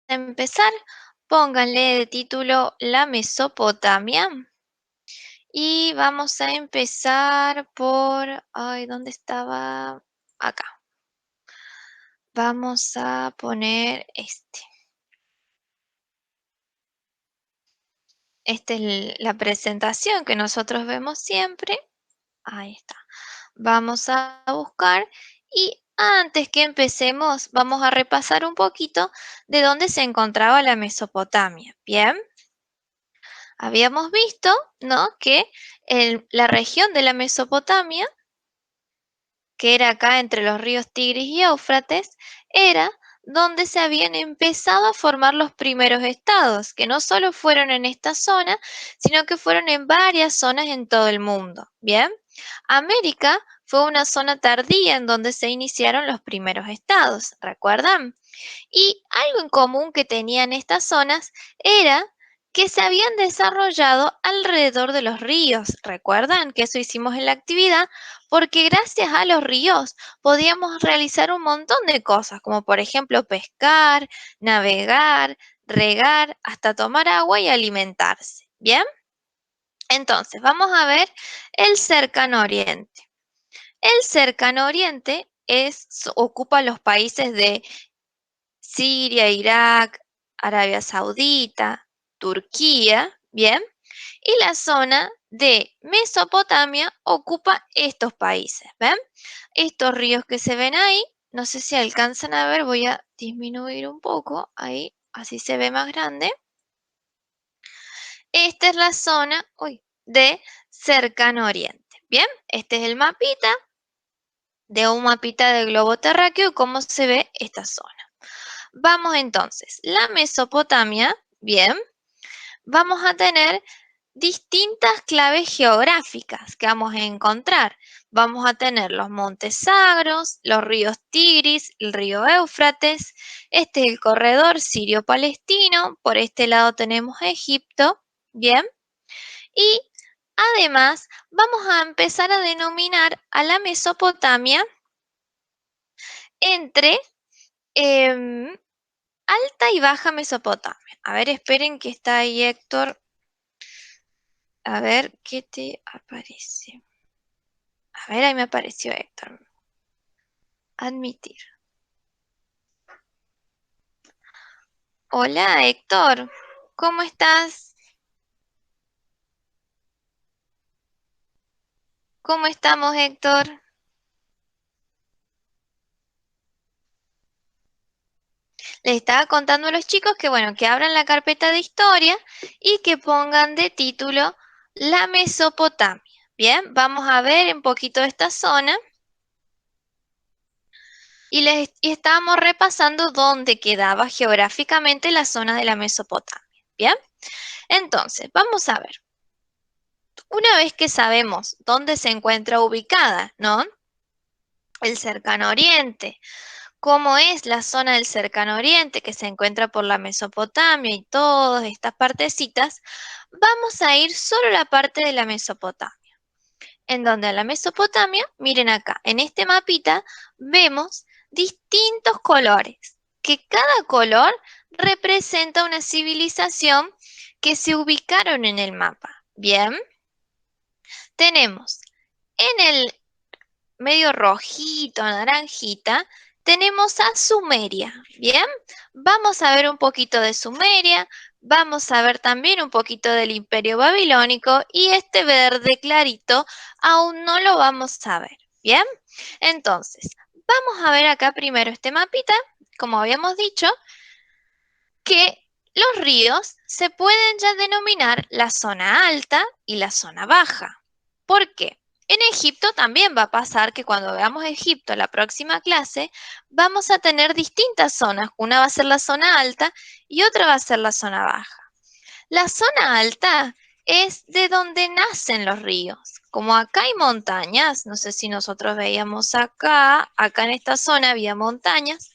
empezar, pónganle de título La Mesopotamia. Y vamos a empezar por... Ay, ¿dónde estaba? Acá. Vamos a poner este. Esta es la presentación que nosotros vemos siempre. Ahí está. Vamos a buscar y antes que empecemos vamos a repasar un poquito de dónde se encontraba la Mesopotamia. Bien, habíamos visto, ¿no?, que la región de la Mesopotamia, que era acá entre los ríos Tigris y Éufrates, era donde se habían empezado a formar los primeros estados, que no solo fueron en esta zona, sino que fueron en varias zonas en todo el mundo. Bien, América fue una zona tardía en donde se iniciaron los primeros estados, ¿recuerdan? Y algo en común que tenían estas zonas era que se habían desarrollado alrededor de los ríos. ¿Recuerdan que eso hicimos en la actividad? Porque gracias a los ríos podíamos realizar un montón de cosas, como por ejemplo pescar, navegar, regar, hasta tomar agua y alimentarse. ¿Bien? Entonces, vamos a ver el Cercano Oriente. El Cercano Oriente ocupa los países de Siria, Irak, Arabia Saudita, Turquía, ¿bien? Y la zona de Mesopotamia ocupa estos países, ¿ven? Estos ríos que se ven ahí, no sé si alcanzan a ver, voy a disminuir un poco, ahí, así se ve más grande. Esta es la zona, de Cercano Oriente, ¿bien? Este es el mapita de un mapita del globo terráqueo y cómo se ve esta zona. Vamos entonces, la Mesopotamia, bien, vamos a tener distintas claves geográficas que vamos a encontrar. Vamos a tener los montes Sagros, los ríos Tigris, el río Éufrates, este es el corredor sirio-palestino, por este lado tenemos Egipto, bien, y además vamos a empezar a denominar a la Mesopotamia entre Alta y Baja Mesopotamia. A ver, esperen que está ahí Héctor. A ver, ¿qué te aparece? A ver, ahí me apareció Héctor. Admitir. Hola, Héctor. ¿Cómo estás? ¿Cómo estamos, Héctor? Les estaba contando a los chicos que, bueno, que abran la carpeta de historia y que pongan de título La Mesopotamia. Bien, vamos a ver un poquito esta zona. Y estábamos repasando dónde quedaba geográficamente la zona de la Mesopotamia. Bien, entonces, vamos a ver. Una vez que sabemos dónde se encuentra ubicada, ¿no?, el Cercano Oriente, cómo es la zona del Cercano Oriente que se encuentra por la Mesopotamia y todas estas partecitas, vamos a ir solo a la parte de la Mesopotamia. En donde a la Mesopotamia, miren acá, en este mapita vemos distintos colores, que cada color representa una civilización que se ubicaron en el mapa. Bien, tenemos en el medio rojito, naranjita, tenemos a Sumeria, ¿bien? Vamos a ver un poquito de Sumeria, vamos a ver también un poquito del Imperio Babilónico y este verde clarito aún no lo vamos a ver, ¿bien? Entonces, vamos a ver acá primero este mapita, como habíamos dicho, que los ríos se pueden ya denominar la zona alta y la zona baja. ¿Por qué? En Egipto también va a pasar que cuando veamos Egipto en la próxima clase, vamos a tener distintas zonas. Una va a ser la zona alta y otra va a ser la zona baja. La zona alta es de donde nacen los ríos. Como acá hay montañas, no sé si nosotros veíamos acá en esta zona había montañas,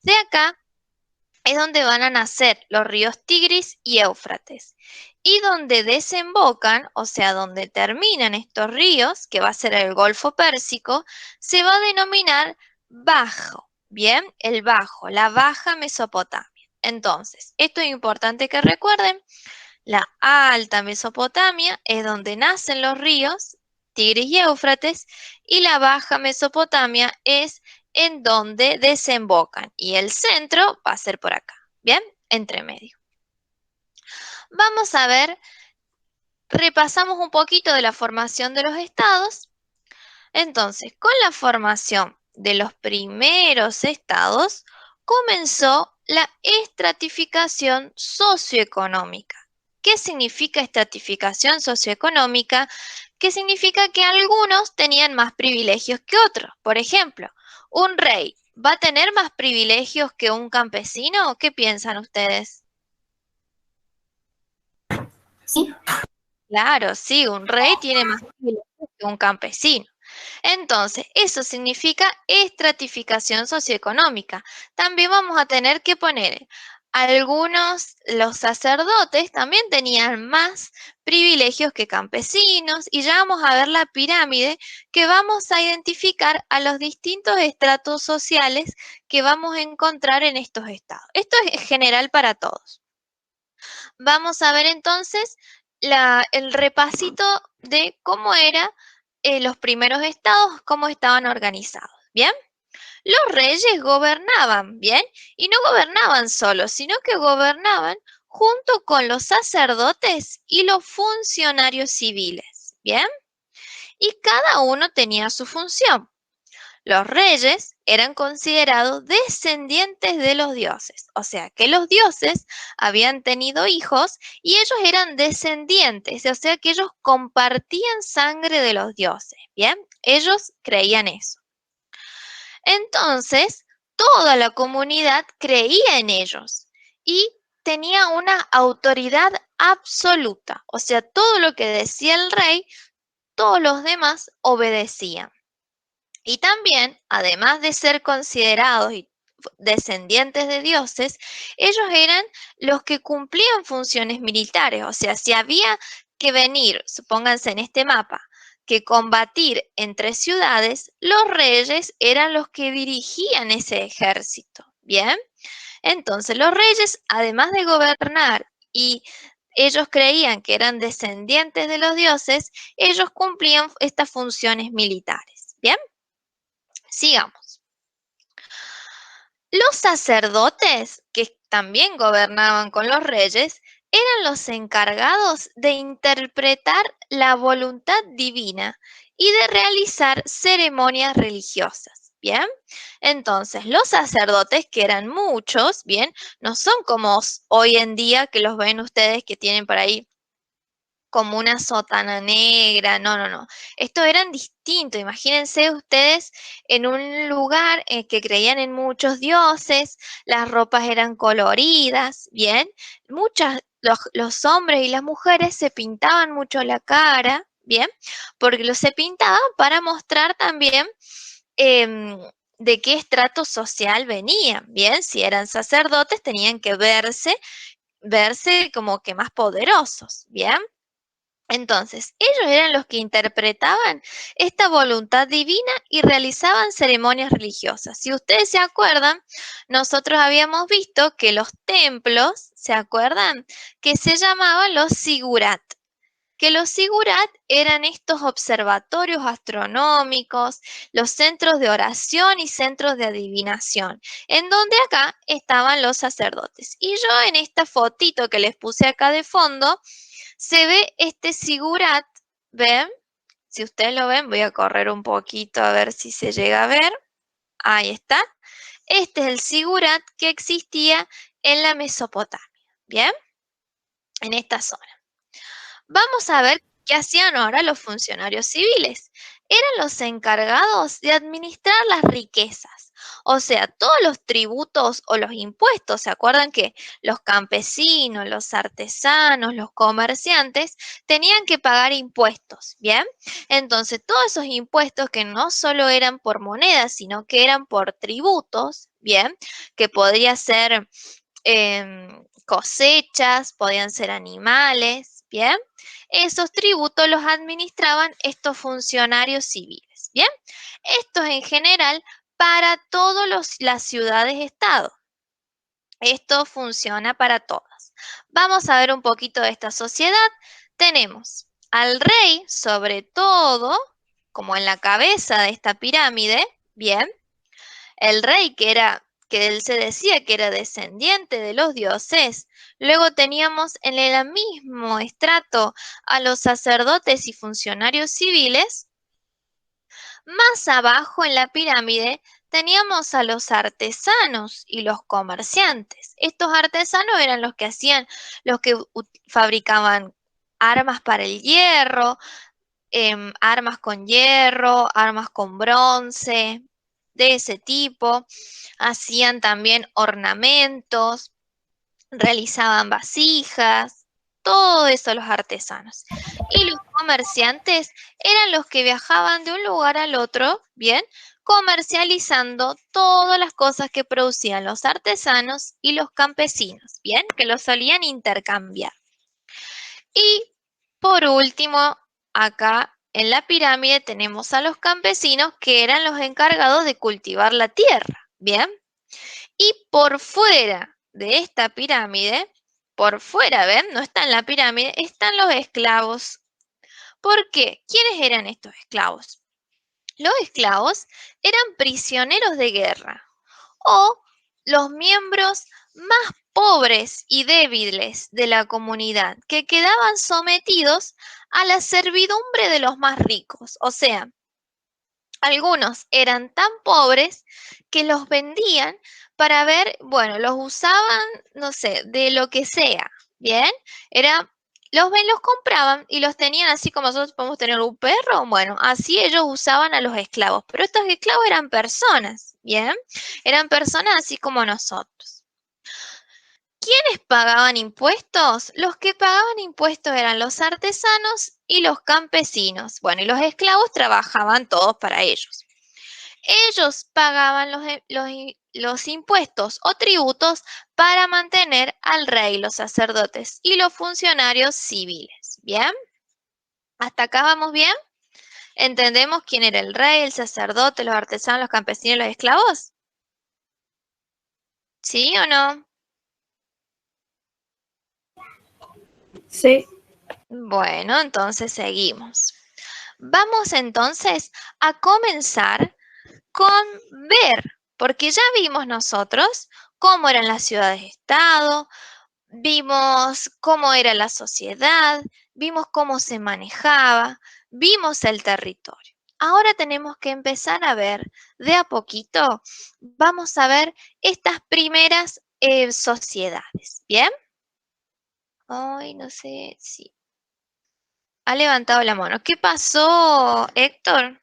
de acá es donde van a nacer los ríos Tigris y Éufrates. Y donde desembocan, o sea, donde terminan estos ríos, que va a ser el Golfo Pérsico, se va a denominar Bajo, ¿bien? El Bajo, la Baja Mesopotamia. Entonces, esto es importante que recuerden. La alta Mesopotamia es donde nacen los ríos, Tigris y Éufrates, y la baja Mesopotamia es en donde desembocan. Y el centro va a ser por acá, ¿bien? Entre medio. Vamos a ver, repasamos un poquito de la formación de los estados. Entonces, con la formación de los primeros estados, comenzó la estratificación socioeconómica. ¿Qué significa estratificación socioeconómica? Que significa que algunos tenían más privilegios que otros. Por ejemplo, un rey va a tener más privilegios que un campesino. ¿Qué piensan ustedes? Sí. Claro, sí, un rey tiene más privilegios que un campesino. Entonces, eso significa estratificación socioeconómica. También vamos a tener que poner los sacerdotes también tenían más privilegios que campesinos y ya vamos a ver la pirámide que vamos a identificar a los distintos estratos sociales que vamos a encontrar en estos estados. Esto es general para todos. Vamos a ver entonces el repasito de cómo eran los primeros estados, cómo estaban organizados. ¿Bien? Los reyes gobernaban, ¿bien? Y no gobernaban solos, sino que gobernaban junto con los sacerdotes y los funcionarios civiles, ¿bien? Y cada uno tenía su función. Los reyes eran considerados descendientes de los dioses, o sea que los dioses habían tenido hijos y ellos eran descendientes, o sea que ellos compartían sangre de los dioses, ¿bien? Ellos creían eso. Entonces, toda la comunidad creía en ellos y tenía una autoridad absoluta, o sea, todo lo que decía el rey, todos los demás obedecían. Y también, además de ser considerados descendientes de dioses, ellos eran los que cumplían funciones militares. O sea, si había que venir, supónganse en este mapa, que combatir entre ciudades, los reyes eran los que dirigían ese ejército. ¿Bien? Entonces, los reyes, además de gobernar y ellos creían que eran descendientes de los dioses, ellos cumplían estas funciones militares. ¿Bien? Sigamos. Los sacerdotes, que también gobernaban con los reyes, eran los encargados de interpretar la voluntad divina y de realizar ceremonias religiosas. Bien, entonces los sacerdotes, que eran muchos, bien, no son como hoy en día que los ven ustedes que tienen por ahí como una sotana negra, no, no, no. Estos eran distintos. Imagínense ustedes en un lugar que creían en muchos dioses, las ropas eran coloridas, ¿bien? Los hombres y las mujeres se pintaban mucho la cara, ¿bien? Porque se pintaban para mostrar también em, de qué estrato social venían, ¿bien? Si eran sacerdotes tenían que verse como que más poderosos, ¿bien? Entonces, ellos eran los que interpretaban esta voluntad divina y realizaban ceremonias religiosas. Si ustedes se acuerdan, nosotros habíamos visto que los templos, ¿se acuerdan? Que se llamaban los sigurat. Que los sigurat eran estos observatorios astronómicos, los centros de oración y centros de adivinación, en donde acá estaban los sacerdotes. Y yo en esta fotito que les puse acá de fondo, se ve este sigurat, ¿ven? Si ustedes lo ven, voy a correr un poquito a ver si se llega a ver. Ahí está. Este es el sigurat que existía en la Mesopotamia, ¿bien? En esta zona. Vamos a ver qué hacían ahora los funcionarios civiles. Eran los encargados de administrar las riquezas, o sea, todos los tributos o los impuestos. ¿Se acuerdan que los campesinos, los artesanos, los comerciantes tenían que pagar impuestos? ¿Bien? Entonces, todos esos impuestos que no solo eran por monedas, sino que eran por tributos, ¿bien? Que podría ser cosechas, podían ser animales, ¿bien? Esos tributos los administraban estos funcionarios civiles, ¿bien? Esto es en general para todas las ciudades-estado. Esto funciona para todas. Vamos a ver un poquito de esta sociedad. Tenemos al rey, sobre todo, como en la cabeza de esta pirámide, bien. El rey que él se decía que era descendiente de los dioses. Luego teníamos en el mismo estrato a los sacerdotes y funcionarios civiles. Más abajo en la pirámide teníamos a los artesanos y los comerciantes. Estos artesanos eran los que fabricaban armas para el hierro, armas con hierro, armas con bronce, de ese tipo. Hacían también ornamentos, realizaban vasijas, todo eso los artesanos. Y los comerciantes eran los que viajaban de un lugar al otro, ¿bien? Comercializando todas las cosas que producían los artesanos y los campesinos, ¿bien? Que los solían intercambiar. Y por último, acá en la pirámide tenemos a los campesinos que eran los encargados de cultivar la tierra, ¿bien? Y por fuera de esta pirámide, por fuera, ¿ven? No está en la pirámide, están los esclavos. ¿Por qué? ¿Quiénes eran estos esclavos? Los esclavos eran prisioneros de guerra o los miembros más pobres y débiles de la comunidad que quedaban sometidos a la servidumbre de los más ricos. O sea, algunos eran tan pobres que los vendían para ver, bueno, los usaban, no sé, de lo que sea, ¿bien? Los compraban y los tenían así como nosotros podemos tener un perro, bueno, así ellos usaban a los esclavos, pero estos esclavos eran personas, ¿bien? Eran personas así como nosotros. ¿Quiénes pagaban impuestos? Los que pagaban impuestos eran los artesanos y los campesinos. Bueno, y los esclavos trabajaban todos para ellos. Ellos pagaban los impuestos o tributos para mantener al rey, los sacerdotes y los funcionarios civiles. ¿Bien? ¿Hasta acá vamos bien? ¿Entendemos quién era el rey, el sacerdote, los artesanos, los campesinos y los esclavos? ¿Sí o no? Sí. Bueno, entonces seguimos. Vamos entonces a comenzar con ver, porque ya vimos nosotros cómo eran las ciudades-estado, vimos cómo era la sociedad, vimos cómo se manejaba, vimos el territorio. Ahora tenemos que empezar a ver de a poquito, vamos a ver estas primeras sociedades, ¿bien? Ay, no sé si ha levantado la mano. ¿Qué pasó, Héctor?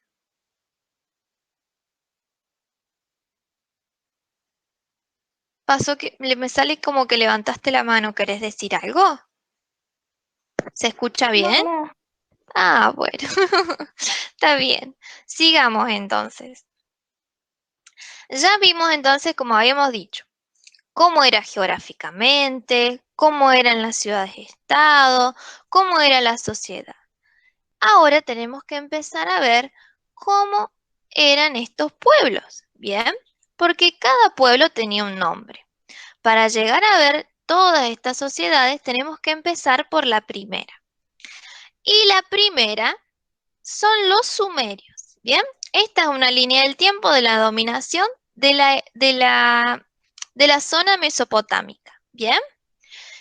Pasó que me sale como que levantaste la mano. ¿Querés decir algo? ¿Se escucha bien? No, no. Ah, bueno. Está bien. Sigamos entonces. Ya vimos entonces, como habíamos dicho, cómo era geográficamente, cómo eran las ciudades-estado, cómo era la sociedad. Ahora tenemos que empezar a ver cómo eran estos pueblos, ¿bien? Porque cada pueblo tenía un nombre. Para llegar a ver todas estas sociedades tenemos que empezar por la primera. Y la primera son los sumerios, ¿bien? Esta es una línea del tiempo de la dominación de la zona mesopotámica, ¿bien?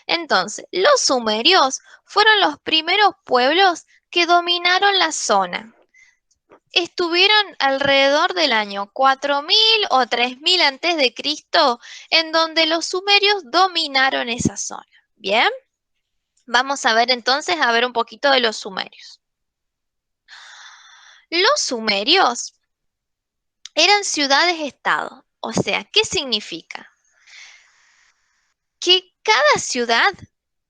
Entonces, los sumerios fueron los primeros pueblos que dominaron la zona. Estuvieron alrededor del año 4000 o 3000 antes de Cristo, en donde los sumerios dominaron esa zona, ¿bien? Vamos a ver entonces, a ver un poquito de los sumerios. Los sumerios eran ciudades-estado. O sea, ¿qué significa? Que cada ciudad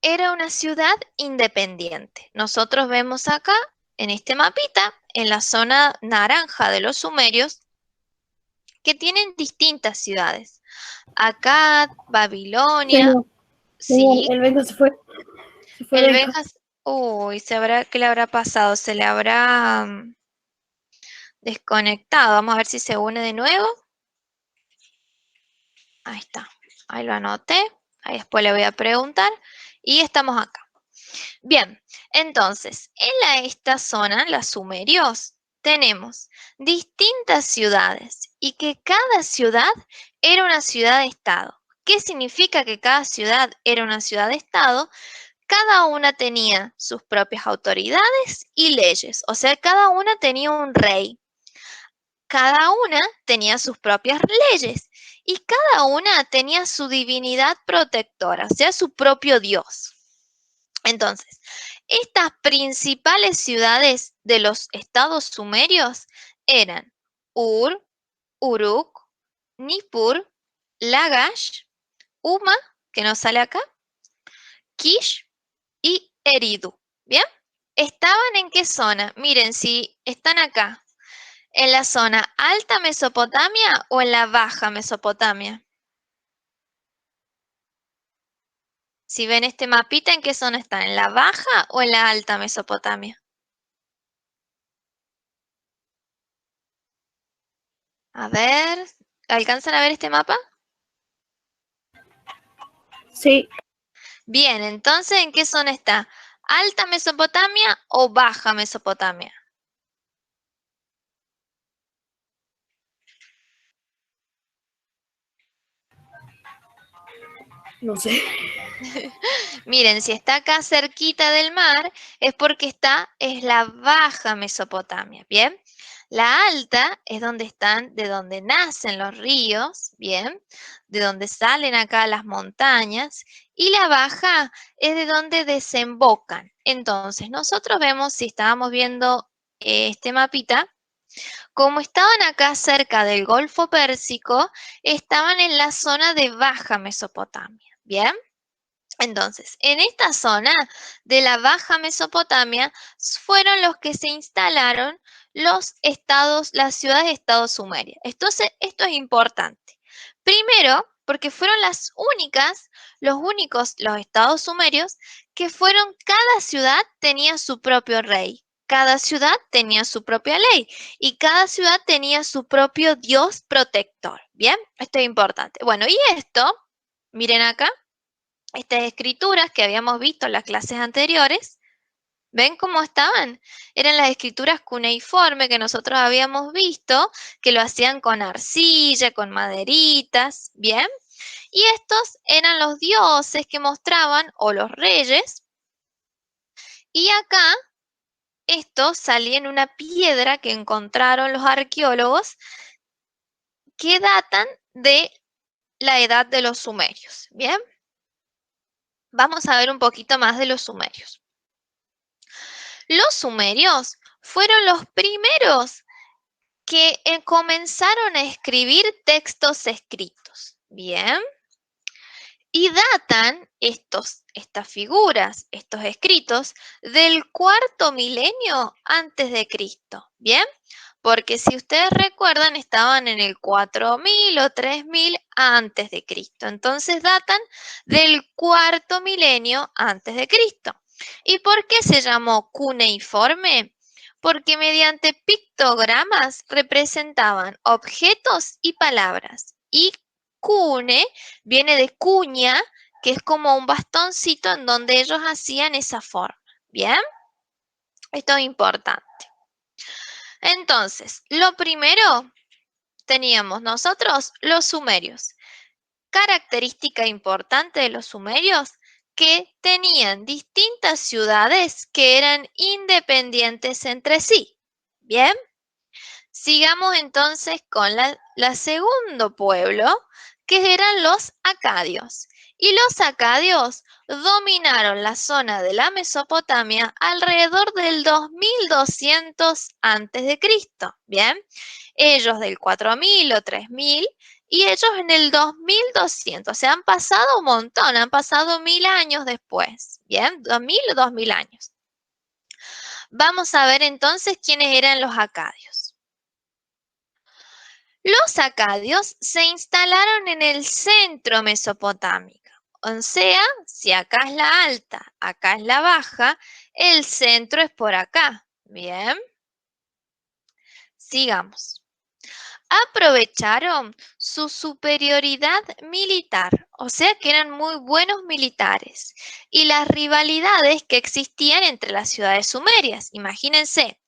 era una ciudad independiente. Nosotros vemos acá, en este mapita, en la zona naranja de los sumerios, que tienen distintas ciudades. Akkad, Babilonia, Señor, sí, el Benja se fue. Se fue el el Benja. Benjas, uy, ¿qué le habrá pasado? ¿Se le habrá desconectado? Vamos a ver si se une de nuevo. Ahí está. Ahí lo anoté. Ahí después le voy a preguntar. Y estamos acá. Bien, entonces, en esta zona, los sumerios, tenemos distintas ciudades y que cada ciudad era una ciudad-estado. ¿Qué significa que cada ciudad era una ciudad-estado? Cada una tenía sus propias autoridades y leyes, o sea, cada una tenía un rey. Cada una tenía sus propias leyes y cada una tenía su divinidad protectora, o sea, su propio dios. Entonces, estas principales ciudades de los estados sumerios eran Ur, Uruk, Nippur, Lagash, Uma, que no sale acá, Kish y Eridu. ¿Bien? ¿Estaban en qué zona? Miren, si están acá, ¿en la zona alta Mesopotamia o en la baja Mesopotamia? Si ven este mapita, ¿en qué zona están? ¿En la baja o en la alta Mesopotamia? A ver, ¿alcanzan a ver este mapa? Sí. Bien, entonces, ¿en qué zona está? ¿Alta Mesopotamia o baja Mesopotamia? No sé. Miren, si está acá cerquita del mar, es porque es la baja Mesopotamia, ¿bien? La alta es donde están, de donde nacen los ríos, ¿bien? De donde salen acá las montañas. Y la baja es de donde desembocan. Entonces, nosotros vemos, si estábamos viendo este mapita, como estaban acá cerca del Golfo Pérsico, estaban en la zona de Baja Mesopotamia, ¿bien? Entonces, en esta zona de la Baja Mesopotamia fueron los que se instalaron los estados, las ciudades-estados sumerias. Entonces, esto es importante. Primero, porque fueron los únicos, los estados sumerios, que fueron, cada ciudad tenía su propio rey, cada ciudad tenía su propia ley y cada ciudad tenía su propio dios protector. ¿Bien? Esto es importante. Bueno, y esto, miren acá. Estas escrituras que habíamos visto en las clases anteriores, ¿ven cómo estaban? Eran las escrituras cuneiforme que nosotros habíamos visto, que lo hacían con arcilla, con maderitas, ¿bien? Y estos eran los dioses que mostraban, o los reyes, y acá esto salía en una piedra que encontraron los arqueólogos que datan de la edad de los sumerios, ¿bien? Vamos a ver un poquito más de los sumerios. Los sumerios fueron los primeros que comenzaron a escribir textos escritos. Bien. Y datan estas figuras, estos escritos, del cuarto milenio antes de Cristo. Bien. Porque si ustedes recuerdan, estaban en el 4000 o 3000 antes de Cristo. Entonces datan del cuarto milenio antes de Cristo. ¿Y por qué se llamó cuneiforme? Porque mediante pictogramas representaban objetos y palabras. Y cune viene de cuña, que es como un bastoncito en donde ellos hacían esa forma. ¿Bien? Esto es importante. Entonces, lo primero, teníamos nosotros los sumerios. Característica importante de los sumerios, que tenían distintas ciudades que eran independientes entre sí. Bien, sigamos entonces con la segundo pueblo, que eran los acadios. Y los acadios dominaron la zona de la Mesopotamia alrededor del 2200 a.C. Bien, ellos del 4000 o 3000 y ellos en el 2200. O sea, han pasado un montón, han pasado 1000 años después. Bien, 2000 o 2000 años. Vamos a ver entonces quiénes eran los acadios. Los acadios se instalaron en el centro mesopotámico. O sea, si acá es la alta, acá es la baja, el centro es por acá. Bien. Sigamos. Aprovecharon su superioridad militar, O sea que eran muy buenos militares. Y las rivalidades que existían entre las ciudades sumerias. Imagínense,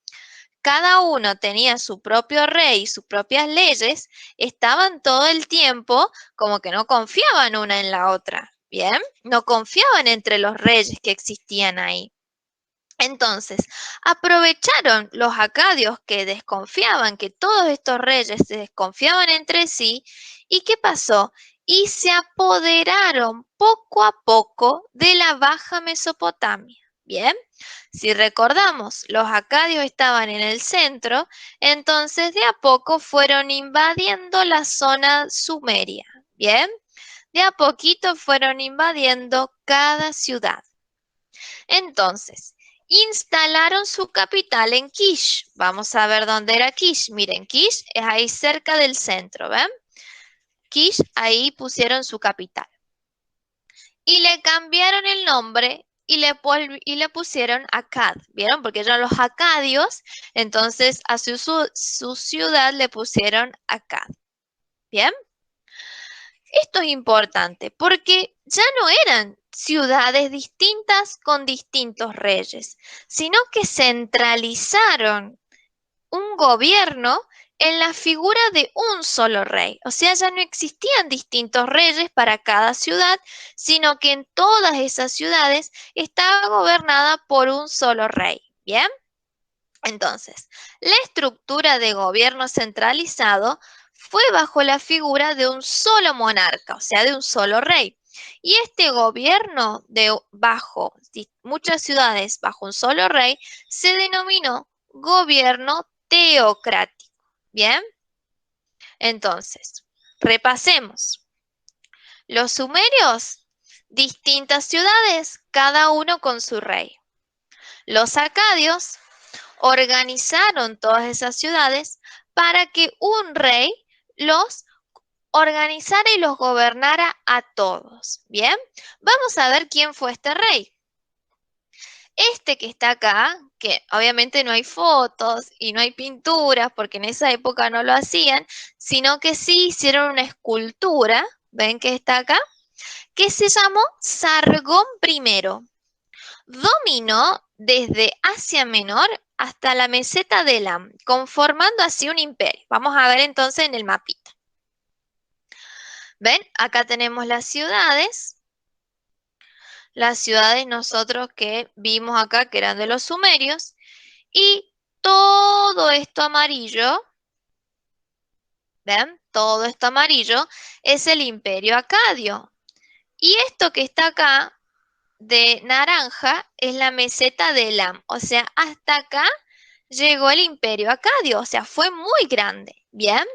cada uno tenía su propio rey, sus propias leyes, estaban todo el tiempo como que no confiaban una en la otra, ¿bien? No confiaban entre los reyes que existían ahí. Entonces, aprovecharon los acadios que desconfiaban, que todos estos reyes se desconfiaban entre sí, ¿y qué pasó? Y se apoderaron poco a poco de la Baja Mesopotamia. Bien, si recordamos, los acadios estaban en el centro, entonces de a poco fueron invadiendo la zona sumeria. Bien, de a poquito fueron invadiendo cada ciudad. Entonces, instalaron su capital en Kish. Vamos a ver dónde era Kish. Miren, Kish es ahí cerca del centro, ¿ven? Kish, ahí pusieron su capital. Y le cambiaron el nombre y le pusieron Akkad, ¿vieron? Porque eran los acadios, entonces a su ciudad le pusieron Akkad. ¿Bien? Esto es importante porque ya no eran ciudades distintas con distintos reyes, sino que centralizaron un gobierno en la figura de un solo rey. O sea, ya no existían distintos reyes para cada ciudad, sino que en todas esas ciudades estaba gobernada por un solo rey. ¿Bien? Entonces, la estructura de gobierno centralizado fue bajo la figura de un solo monarca, o sea, de un solo rey. Y este gobierno bajo muchas ciudades bajo un solo rey se denominó gobierno teocrático. ¿Bien? Entonces, repasemos. Los sumerios, distintas ciudades, cada uno con su rey. Los acadios organizaron todas esas ciudades para que un rey los organizara y los gobernara a todos. Bien, vamos a ver quién fue este rey. Este que está acá, que obviamente no hay fotos y no hay pinturas, porque en esa época no lo hacían, sino que sí hicieron una escultura, ven que está acá, que se llamó Sargón I. Dominó desde Asia Menor hasta la meseta de Elam, conformando así un imperio. Vamos a ver entonces en el mapita. ¿Ven? Acá tenemos las ciudades nosotros que vimos acá que eran de los sumerios, y todo esto amarillo, ¿ven? Todo esto amarillo es el imperio acadio. Y esto que está acá de naranja es la meseta de Elam, o sea, hasta acá llegó el imperio acadio, o sea, fue muy grande, ¿bien?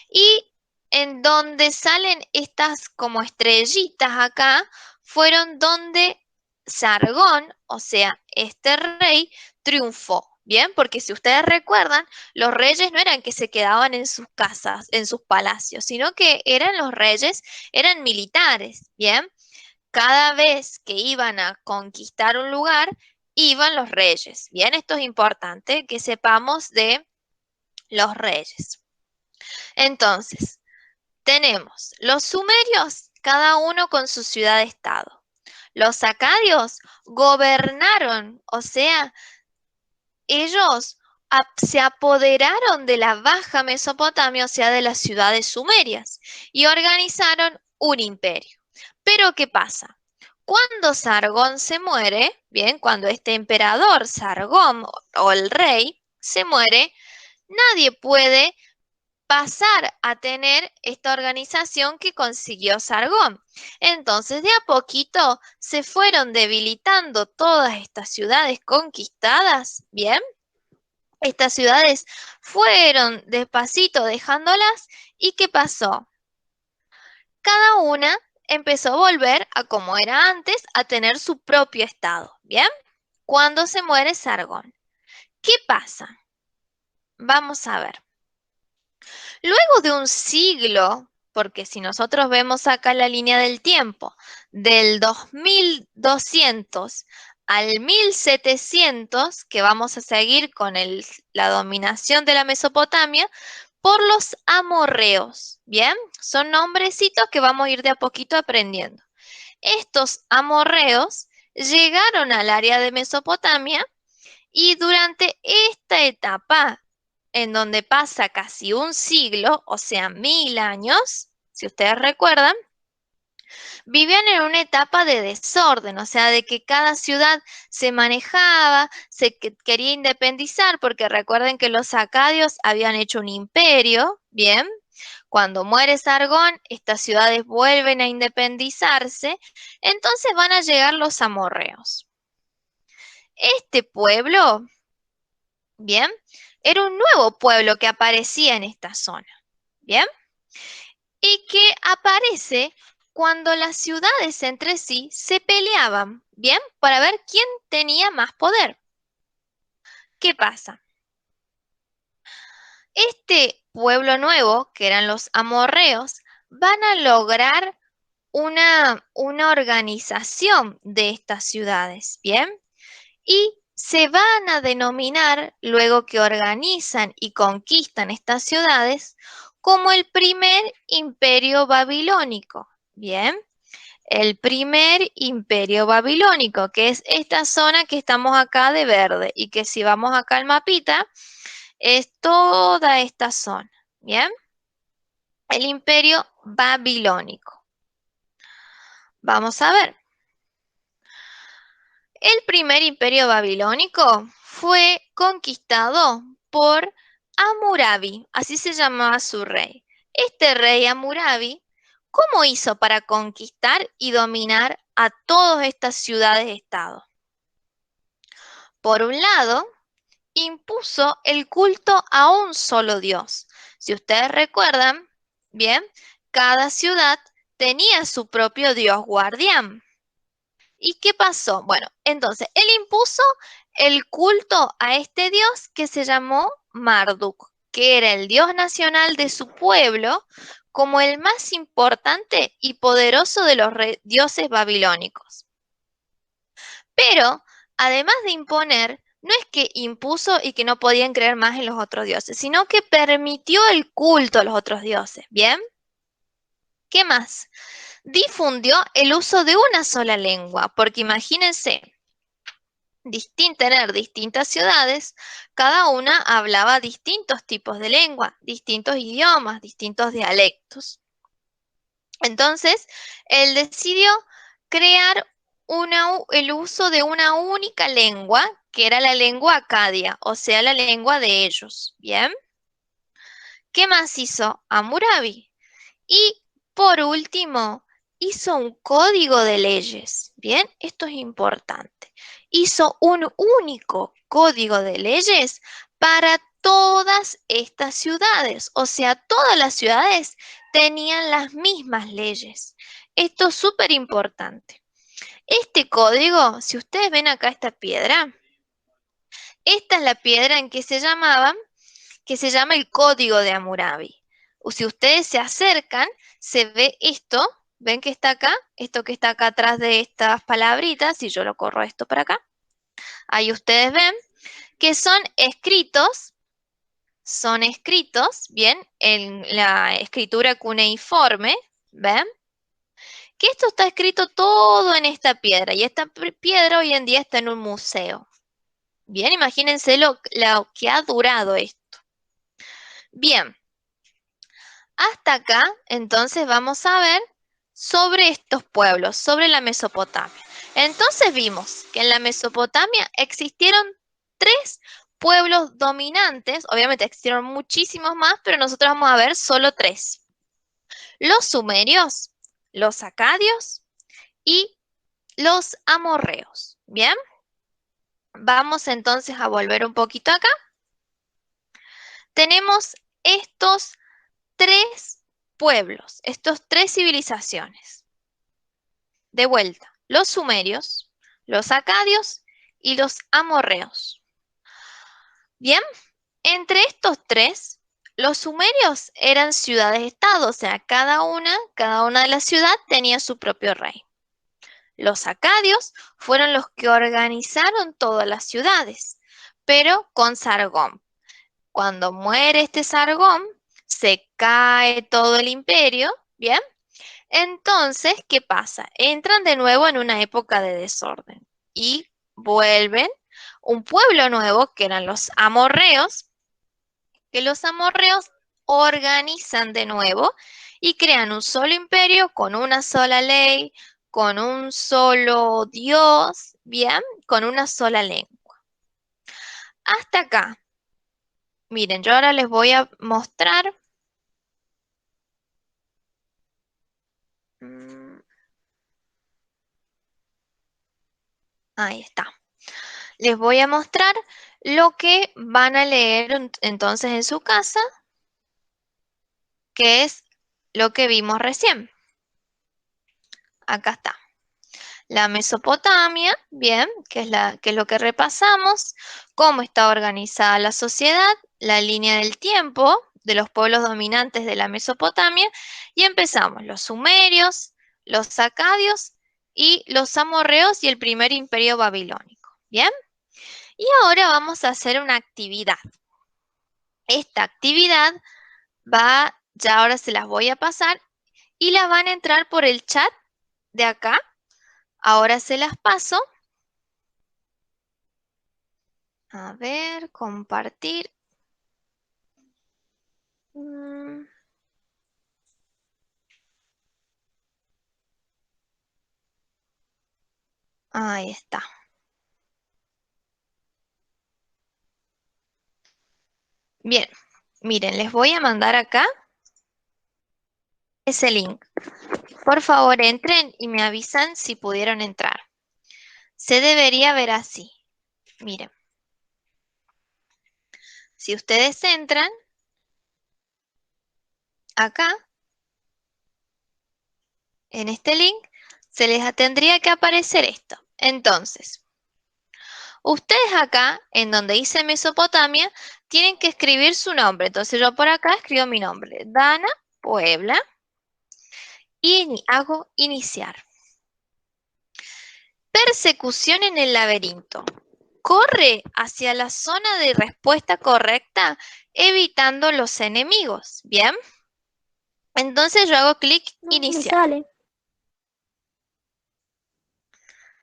Y en donde salen estas como estrellitas acá, fueron donde Sargón, o sea, este rey, triunfó. Bien, porque si ustedes recuerdan, los reyes no eran que se quedaban en sus casas, en sus palacios, sino que eran los reyes, eran militares, ¿bien? Cada vez que iban a conquistar un lugar, iban los reyes. Bien, esto es importante que sepamos de los reyes. Entonces, tenemos los sumerios, cada uno con su ciudad-estado. Los acadios gobernaron, o sea, ellos se apoderaron de la Baja Mesopotamia, o sea, de las ciudades sumerias, y organizaron un imperio. Pero, ¿qué pasa? Cuando Sargón se muere, bien, cuando este emperador Sargón o el rey se muere, nadie puede pasar a tener esta organización que consiguió Sargón. Entonces, de a poquito se fueron debilitando todas estas ciudades conquistadas, ¿bien? Estas ciudades fueron despacito dejándolas, ¿y qué pasó? Cada una empezó a volver a como era antes, a tener su propio estado, ¿bien? Cuando se muere Sargón. ¿Qué pasa? Vamos a ver. Luego de un siglo, porque si nosotros vemos acá la línea del tiempo, del 2200 al 1700, que vamos a seguir con la dominación de la Mesopotamia, por los amorreos. Bien, son nombrecitos que vamos a ir de a poquito aprendiendo. Estos amorreos llegaron al área de Mesopotamia y durante esta etapa, en donde pasa casi un siglo, o sea, 1000 años, si ustedes recuerdan, vivían en una etapa de desorden, o sea, de que cada ciudad se manejaba, quería independizar, porque recuerden que los acadios habían hecho un imperio, ¿bien? Cuando muere Sargón, estas ciudades vuelven a independizarse, entonces van a llegar los amorreos. Este pueblo, ¿bien? Era un nuevo pueblo que aparecía en esta zona, ¿bien? Y que aparece cuando las ciudades entre sí se peleaban, ¿bien? Para ver quién tenía más poder. ¿Qué pasa? Este pueblo nuevo, que eran los amorreos, van a lograr una organización de estas ciudades, ¿bien? Y se van a denominar, luego que organizan y conquistan estas ciudades, como el primer imperio babilónico, ¿bien? El primer imperio babilónico, que es esta zona que estamos acá de verde y que si vamos acá al mapita, es toda esta zona, ¿bien? El imperio babilónico. Vamos a ver. El primer imperio babilónico fue conquistado por Hammurabi, así se llamaba su rey. Este rey Hammurabi, ¿cómo hizo para conquistar y dominar a todas estas ciudades-estado? Por un lado, impuso el culto a un solo Dios. Si ustedes recuerdan, bien, cada ciudad tenía su propio Dios guardián. ¿Y qué pasó? Bueno, entonces él impuso el culto a este dios que se llamó Marduk, que era el dios nacional de su pueblo, como el más importante y poderoso de los dioses babilónicos. Pero, además de imponer, no es que impuso y que no podían creer más en los otros dioses, sino que permitió el culto a los otros dioses, ¿bien? ¿Qué más? Difundió el uso de una sola lengua, porque imagínense, tener distintas ciudades, cada una hablaba distintos tipos de lengua, distintos idiomas, distintos dialectos. Entonces, él decidió crear el uso de una única lengua, que era la lengua acadia, o sea, la lengua de ellos. ¿Bien? ¿Qué más hizo Hammurabi? Y por último, hizo un código de leyes. Bien, esto es importante. Hizo un único código de leyes para todas estas ciudades. O sea, todas las ciudades tenían las mismas leyes. Esto es súper importante. Este código, si ustedes ven acá esta piedra, esta es la piedra en que se llama el Código de Hammurabi. O si ustedes se acercan, se ve esto, ven que está acá, esto que está acá atrás de estas palabritas, y yo lo corro esto para acá, ahí ustedes ven que son escritos, bien, en la escritura cuneiforme, ¿ven? Que esto está escrito todo en esta piedra, y esta piedra hoy en día está en un museo. Bien, imagínense lo que ha durado esto. Bien, hasta acá, entonces vamos a ver sobre estos pueblos, sobre la Mesopotamia. Entonces vimos que en la Mesopotamia existieron 3 pueblos dominantes, obviamente existieron muchísimos más, pero nosotros vamos a ver solo 3. Los sumerios, los acadios y los amorreos. ¿Bien? Vamos entonces a volver un poquito acá. Tenemos estos 3 pueblos, estas 3 civilizaciones. De vuelta, los sumerios, los acadios y los amorreos. Bien, entre estos 3, los sumerios eran ciudades-estado, o sea, cada una de las ciudades tenía su propio rey. Los acadios fueron los que organizaron todas las ciudades, pero con Sargón. Cuando muere este Sargón, se cae todo el imperio, ¿bien? Entonces, ¿qué pasa? Entran de nuevo en una época de desorden y vuelven un pueblo nuevo, que eran los amorreos, que los amorreos organizan de nuevo y crean un solo imperio con una sola ley, con un solo Dios, ¿bien? Con una sola lengua. Hasta acá. Miren, yo ahora les voy a mostrar. Ahí está. Les voy a mostrar lo que van a leer entonces en su casa, que es lo que vimos recién. Acá está. La Mesopotamia, bien, que es lo que repasamos, cómo está organizada la sociedad, la línea del tiempo de los pueblos dominantes de la Mesopotamia, y empezamos los sumerios, los acadios y los amorreos y el primer imperio babilónico, ¿bien? Y ahora vamos a hacer una actividad. Esta actividad ya ahora se las voy a pasar y la van a entrar por el chat de acá. Ahora se las paso. A ver, compartir. Ahí está. Bien, miren, les voy a mandar acá ese link. Por favor, entren y me avisan si pudieron entrar. Se debería ver así. Miren. Si ustedes entran acá, en este link, se les tendría que aparecer esto. Entonces, ustedes acá, en donde dice Mesopotamia, tienen que escribir su nombre. Entonces yo por acá escribo mi nombre, Dana Puebla, y hago iniciar. Persecución en el laberinto. Corre hacia la zona de respuesta correcta, evitando los enemigos. ¿Bien? Entonces yo hago clic No me iniciar. sale.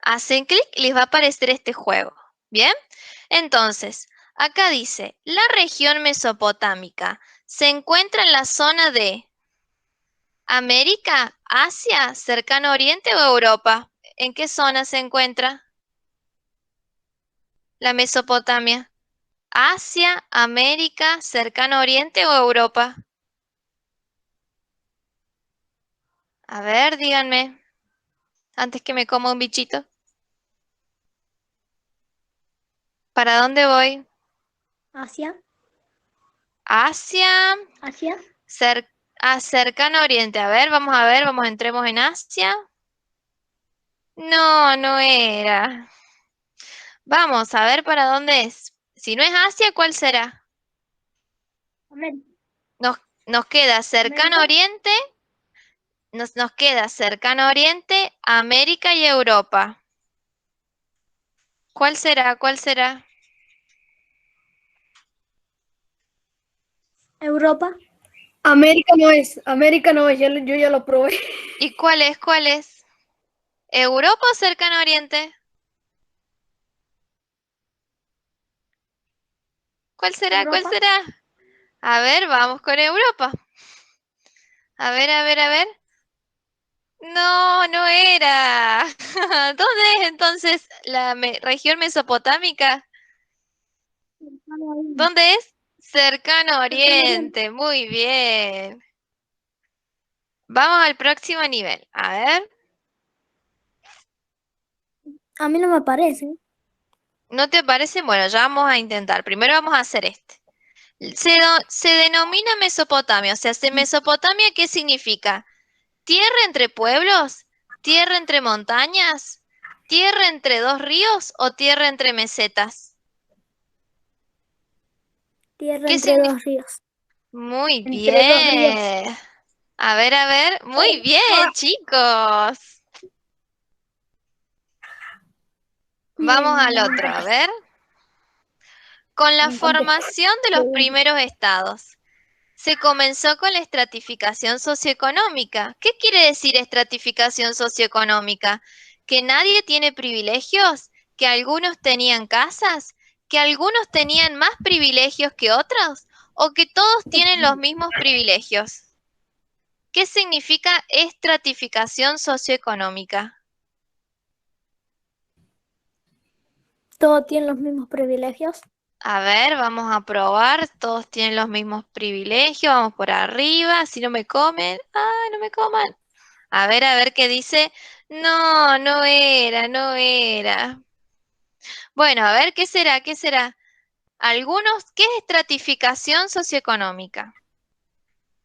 Hacen clic y les va a aparecer este juego. ¿Bien? Entonces, acá dice, la región mesopotámica se encuentra en la zona de América, Asia, Cercano Oriente o Europa. ¿En qué zona se encuentra la Mesopotamia? ¿Asia, América, Cercano Oriente o Europa? A ver, díganme, antes que me coma un bichito. ¿Para dónde voy? Asia. Asia, Asia. Cercano Oriente. A ver, entremos en Asia. No, no era. Vamos a ver para dónde es. Si no es Asia, ¿cuál será? América. Nos queda Cercano América. Oriente, nos queda Cercano Oriente, América y Europa. ¿Cuál será? ¿Cuál será? Europa. América no es, yo ya lo probé. ¿Y cuál es? ¿Cuál es? ¿Europa o Cercano Oriente? ¿Cuál será? ¿Cuál Europa. será? A ver, vamos con Europa. A ver, a ver, a ver. No, no era. ¿Dónde es entonces la región mesopotámica? ¿Dónde es? Cercano Cercano Oriente. Oriente. Muy bien. Vamos al próximo nivel. A ver. A mí no me parece. ¿No te parece? Bueno, ya vamos a intentar. Primero vamos a hacer este. Se denomina Mesopotamia. O sea, Mesopotamia, ¿qué significa? ¿Tierra entre pueblos? ¿Tierra entre montañas? ¿Tierra entre dos ríos o tierra entre mesetas? Tierra ¿Qué entre significa? dos ríos. Muy Entre dos ríos. bien. A ver. Muy bien, chicos. Vamos Bien. al otro, a ver. Con la formación de los primeros estados. Se comenzó con la estratificación socioeconómica. ¿Qué quiere decir estratificación socioeconómica? ¿Que nadie tiene privilegios? ¿Que algunos tenían casas? ¿Que algunos tenían más privilegios que otros? ¿O que todos tienen los mismos privilegios? ¿Qué significa estratificación socioeconómica? ¿Todos tienen los mismos privilegios? A ver, vamos a probar. Todos tienen los mismos privilegios. Vamos por arriba. Así no me comen. ¡Ay, no me coman! A ver qué dice. No, no era, no era. Bueno, a ver, ¿qué será? ¿Qué será? Algunos, ¿qué es estratificación socioeconómica?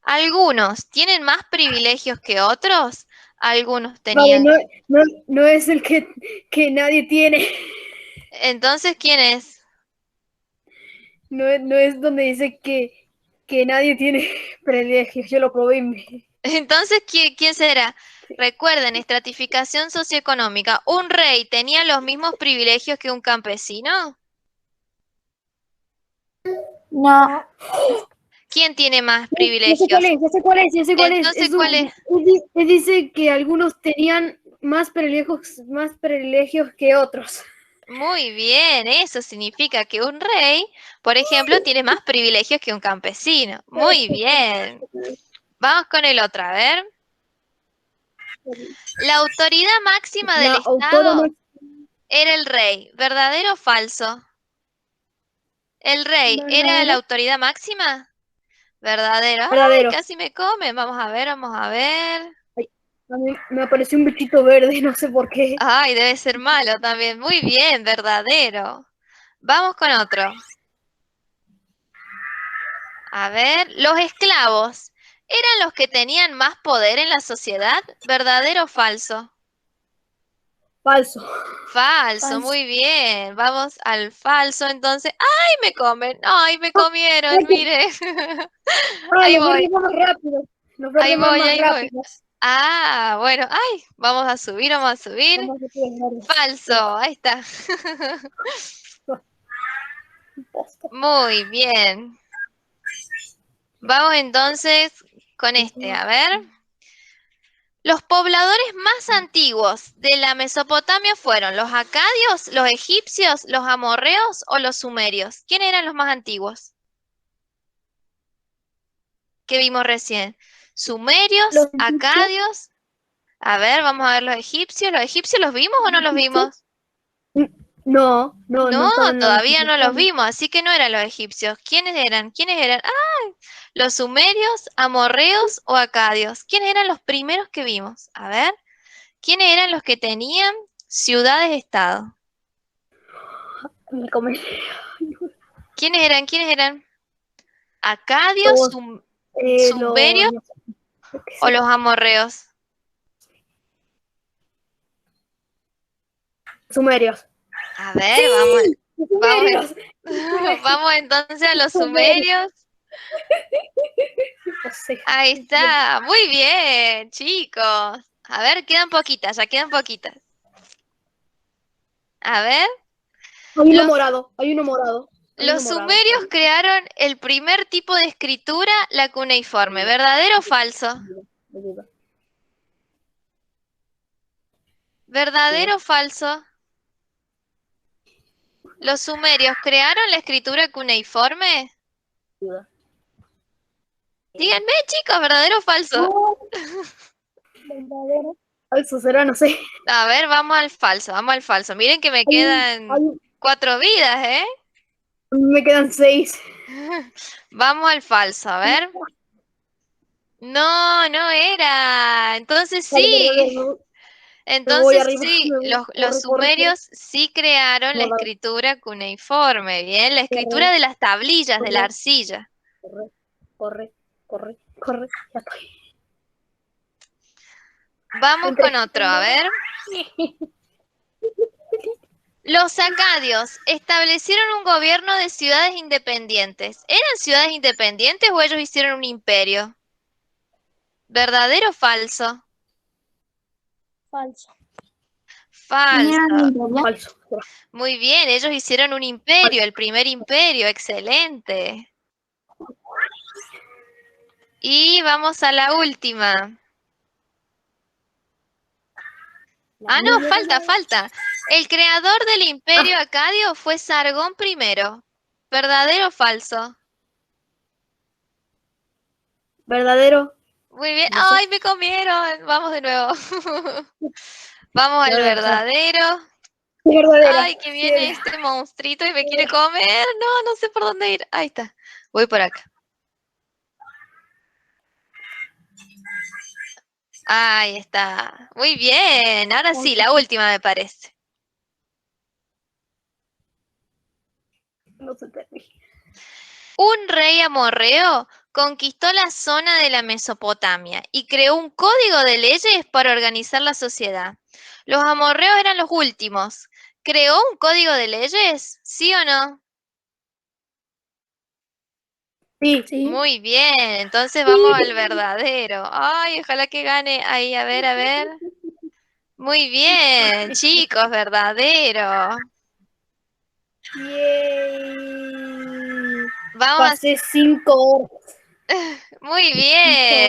Algunos tienen más privilegios que otros. Algunos Vale, tenían. no es el que nadie tiene. Entonces, ¿quién es? No es donde dice que nadie tiene privilegios. Yo lo probé y Entonces, ¿quién será? Recuerden, estratificación socioeconómica. ¿Un rey tenía los mismos privilegios que un campesino? No. ¿Quién tiene más ya sé cuál privilegios? es, ya sé cuál es, ya sé cuál es. Entonces, ¿cuál es? Dice que algunos tenían más privilegios que otros. Muy bien, eso significa que un rey, por ejemplo, tiene más privilegios que un campesino. Muy bien. Vamos con el otro, a ver. La autoridad máxima del La autora Estado era el rey, ¿verdadero o falso? ¿El rey era la verdadero. autoridad máxima? Verdadero. Ay, Verdadero. casi me comen. Vamos a ver, vamos a ver. Ay, a mí me apareció un bichito verde, no sé por qué. Ay, debe ser malo también. Muy bien, verdadero. Vamos con otro. A ver, los esclavos, ¿eran los que tenían más poder en la sociedad? ¿Verdadero o falso? Falso. Falso, Falso. muy bien. Vamos al falso entonces. ¡Ay, me comen! ¡Ay, me comieron! Mire. Ah, Ahí los voy, verdes van más rápido. Los ahí verdes van voy, más ahí voy. rápido. Ah, bueno, ay, vamos a subir, vamos a subir. Vamos a hacer verdes. Falso, ahí está. Muy bien. Vamos entonces con este, a ver. Los pobladores más antiguos de la Mesopotamia fueron los acadios, los egipcios, los amorreos o los sumerios. ¿Quiénes eran los más antiguos que vimos recién? Los Sumerios, egipcios. acadios. A ver, vamos a ver los egipcios. ¿Los egipcios los vimos o no los vimos? No No, estaban los todavía egipcios. no los vimos, así que no eran los egipcios. ¿Quiénes eran? ¿Quiénes eran? ¡Ay! ¿Los sumerios, amorreos o acadios? ¿Quiénes eran los primeros que vimos? A ver, ¿quiénes eran los que tenían ciudades-estado? Me comen ¿Quiénes eran? ¿Quiénes eran? ¿Acadios, todos sumerios no sé, yo qué o sé. los amorreos? Sumerios. A ver, vamos, ¡Sí! vamos, Sumerios. vamos entonces a los Sumerios. sumerios. No sé. Ahí está, muy bien, chicos. A ver, quedan poquitas, ya quedan poquitas. A ver, Hay uno los, morado, hay uno morado. Hay uno los morado. sumerios crearon el primer tipo de escritura, la cuneiforme. ¿Verdadero o falso? ¿Verdadero o falso? ¿Los sumerios crearon la escritura cuneiforme? Díganme, chicos, ¿verdadero o falso? Verdadero. Falso será, no sé. A ver, vamos al falso, vamos al falso. Miren que me quedan Hay- 4 vidas, ¿eh? me quedan 6. Vamos al falso, a ver. No, no era. Entonces Vale, sí. verdadero. Me voy Entonces arriba. sí, los Corre. sumerios sí crearon la Morado. escritura cuneiforme, ¿bien? La escritura Corre, de las tablillas, de la corre, arcilla. corre. Ya estoy. Vamos Entré. con otro, a ver. Los acadios establecieron un gobierno de ciudades independientes. ¿Eran ciudades independientes o ellos hicieron un imperio? ¿Verdadero o falso? Falso. Falso. Falso. Muy bien, ellos hicieron un imperio, el primer imperio, excelente. Y vamos a la última. Ah, no, falta. El creador del Imperio Acadio fue Sargón I. ¿Verdadero o falso? ¿Verdadero? Muy bien. No sé. ¡Ay, me comieron! Vamos de nuevo. Vamos al A ver, ya. verdadero. Verdadero. ¡Ay, que Sí, viene este monstruito y me quiere comer! No sé por dónde ir. Ahí está. Voy por acá. Ahí está. Muy bien. Ahora sí, la última me parece. no se termina. Un rey amorreo conquistó la zona de la Mesopotamia y creó un código de leyes para organizar la sociedad. Los amorreos eran los últimos. ¿Creó un código de leyes? ¿Sí o no? Sí. Sí. Muy bien, entonces vamos al verdadero. Ay, ojalá que gane. Ahí, a ver, a ver. Muy bien, chicos, verdadero. Yay. Vamos, Pasé 5 horas. muy bien.